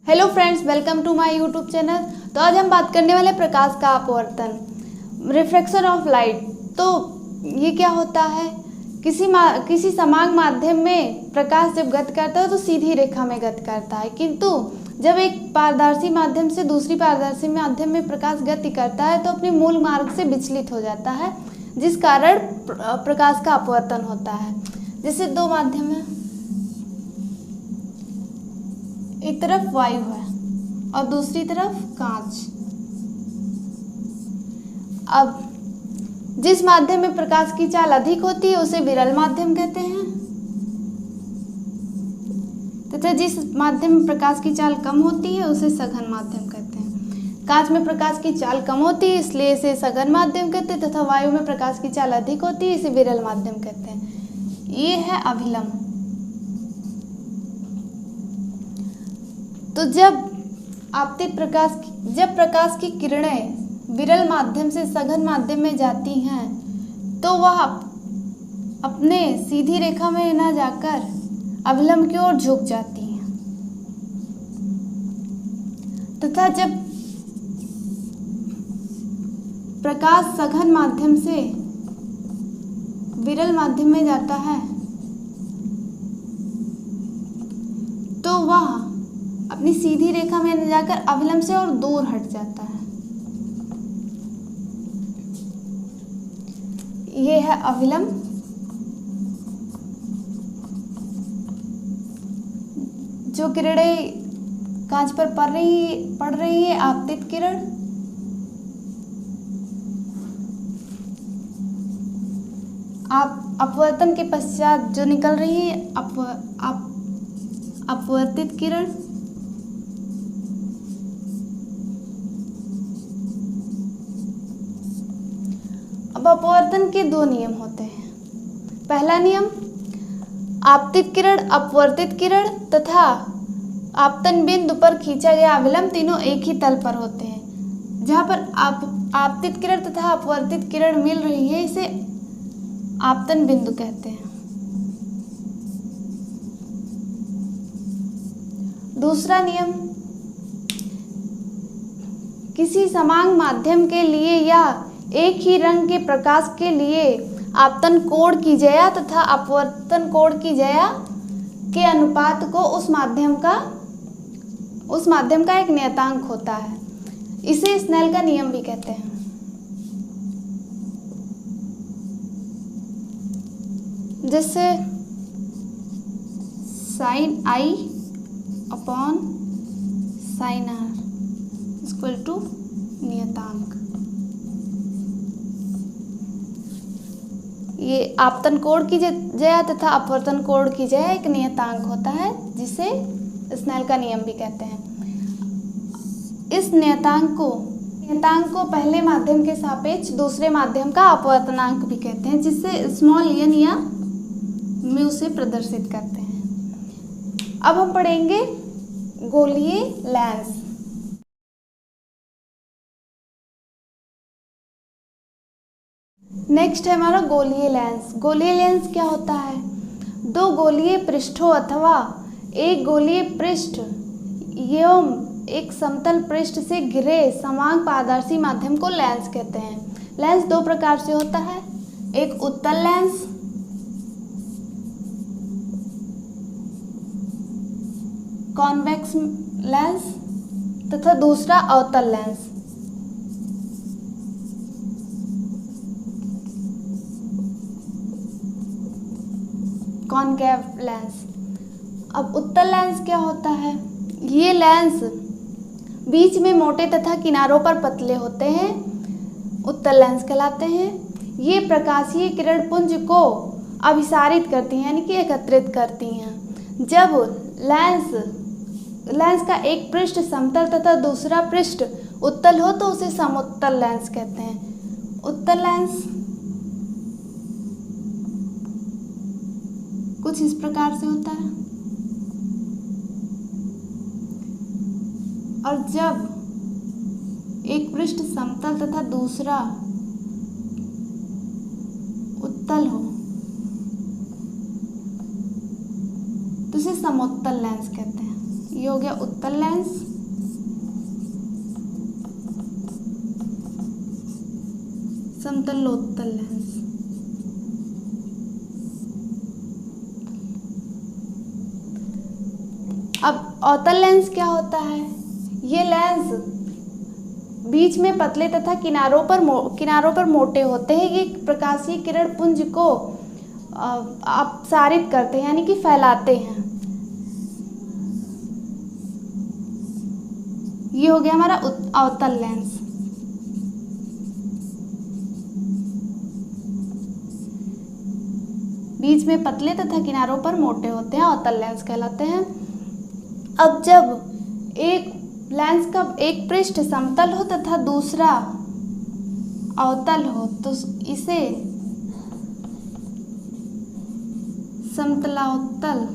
Hello friends, welcome to my YouTube channel. तो आज हम बात करने वाले प्रकाश का अपवर्तन, रिफ्रैक्शन ऑफ लाइट। तो ये क्या होता है? किसी समान माध्यम में प्रकाश जब गति करता है तो सीधी रेखा में गति करता है, किंतु जब एक पारदर्शी माध्यम से दूसरी पारदर्शी माध्यम में प्रकाश गति करता है तो अपने मूल मार्ग से विचलित हो जाता है, जिस कारण प्रकाश का अपवर्तन होता है। जैसे दो माध्यम है, एक तरफ वायु है और दूसरी तरफ कांच। अब जिस माध्यम में प्रकाश की चाल अधिक होती है उसे विरल माध्यम कहते हैं, तथा जिस माध्यम में प्रकाश की चाल कम होती है उसे सघन माध्यम कहते हैं। कांच में प्रकाश की चाल कम होती है इसलिए इसे सघन माध्यम कहते हैं, तथा वायु में प्रकाश की चाल अधिक होती है इसे विरल माध्यम कहते हैं। ये है अभिलंब। तो जब प्रकाश की किरणें विरल माध्यम से सघन माध्यम में जाती हैं तो वह अपने सीधी रेखा में न जाकर अभिलंब की ओर झुक जाती हैं, तथा जब प्रकाश सघन माध्यम से विरल माध्यम में जाता है तो वह अपनी सीधी रेखा में न जाकर अभिलंब से और दूर हट जाता है। ये है अभिलंब। जो किरणें कांच पर पड़ रही है आपतित किरण, आप अपवर्तन के पश्चात जो निकल रही है अपवर्तित किरण। अब अपवर्तन के दो नियम होते हैं। पहला नियम, आपतित किरण, अपवर्तित किरण तथा आपतन बिंदु पर खींचा गया अभिलंब तीनों एक ही तल पर होते हैं। जहाँ पर आपतित किरण तथा अपवर्तित किरण मिल रही है इसे आपतन बिंदु कहते हैं। दूसरा नियम, किसी समान माध्यम के लिए या एक ही रंग के प्रकाश के लिए आपतन कोण की ज्या तथा अपवर्तन कोण की ज्या के अनुपात को उस माध्यम का एक नियतांक होता है। इसे स्नेल का नियम भी कहते हैं। जिससे sin I upon sin R equal to नियतांक। ये आपतन कोण की ज्या तथा अपवर्तन कोण की ज्या एक नियतांक होता है, जिसे स्नेल का नियम भी कहते हैं। इस नियतांक को पहले माध्यम के सापेक्ष दूसरे माध्यम का अपवर्तनांक भी कहते हैं, जिससे स्मॉल n या म्यू से प्रदर्शित करते हैं। अब हम पढ़ेंगे गोलीय लेंस। नेक्स्ट है हमारा गोलीय लेंस। गोलीय लेंस क्या होता है? दो गोलीय पृष्ठों अथवा एक गोलीय पृष्ठ एवं एक समतल पृष्ठ से घिरे समान पारदर्शी माध्यम को लेंस कहते हैं। लेंस दो प्रकार से होता है, एक उत्तल लेंस कॉन्वेक्स लेंस तथा दूसरा अवतल लेंस। Concave lens. अब उत्तल लेंस क्या होता है? ये लेंस बीच में मोटे तथा किनारों पर पतले होते हैं, उत्तल लेंस कहलाते हैं। ये प्रकाशीय किरण पुंज को अभिसारित करती हैं, यानी कि एकत्रित करती हैं। जब लेंस का एक पृष्ठ समतल तथा दूसरा पृष्ठ उत्तल हो तो उसे समउत्तल लेंस कहते हैं। उत्तल लेंस कुछ इस प्रकार से होता है। और जब एक पृष्ठ समतल तथा दूसरा उत्तल हो तो उसे समोत्तल लेंस कहते हैं। ये हो गया उत्तल लेंस। समतलोत्तल लेंस। अब अवतल लेंस क्या होता है? ये लेंस बीच में पतले तथा किनारों पर मोटे होते हैं। ये प्रकाशीय किरण पुंज को अपसारित करते हैं, यानी कि फैलाते हैं। ये हो गया हमारा अवतल लेंस। बीच में पतले तथा किनारों पर मोटे होते हैं, अवतल लेंस कहलाते हैं। अब जब एक लेंस का एक पृष्ठ समतल हो तथा दूसरा अवतल हो तो इसे समतलावतल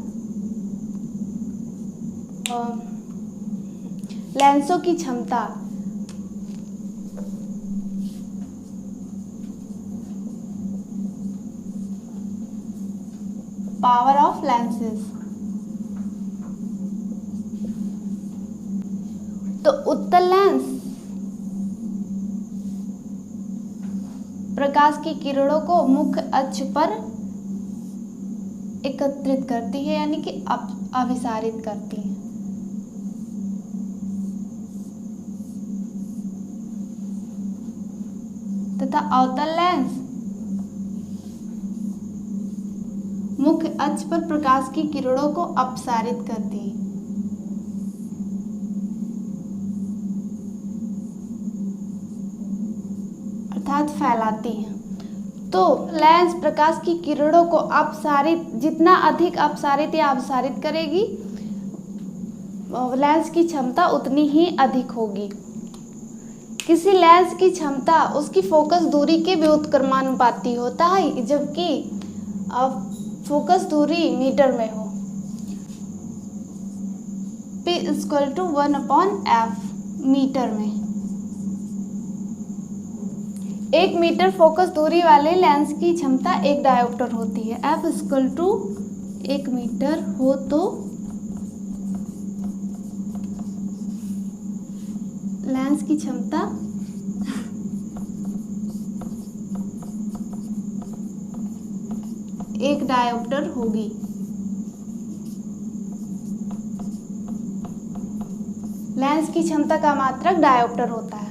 लेंसों की क्षमता पावर ऑफ लेंसेज। तो उत्तल लेंस प्रकाश की किरणों को मुख्य अक्ष पर एकत्रित करती है, यानी कि अभिसारित करती है। तथा अवतल लेंस मुख्य अक्ष पर प्रकाश की किरणों को अपसारित करती है। अर्थात फैलाती हैं। तो लेंस प्रकाश की किरणों को जितना अधिक अपसारित या अपसारित करेगी, लेंस की क्षमता उतनी ही अधिक होगी। किसी लेंस की क्षमता उसकी फोकस दूरी के व्युत्क्रमानुपाती होता है, जबकि फोकस दूरी मीटर में हो। P = 1/f मीटर में। 1 मीटर फोकस दूरी वाले लेंस की क्षमता 1 डायोप्टर होती है। F = 1 मीटर हो तो लेंस की क्षमता 1 डायोप्टर होगी। लेंस की क्षमता का मात्रक डायोप्टर होता है।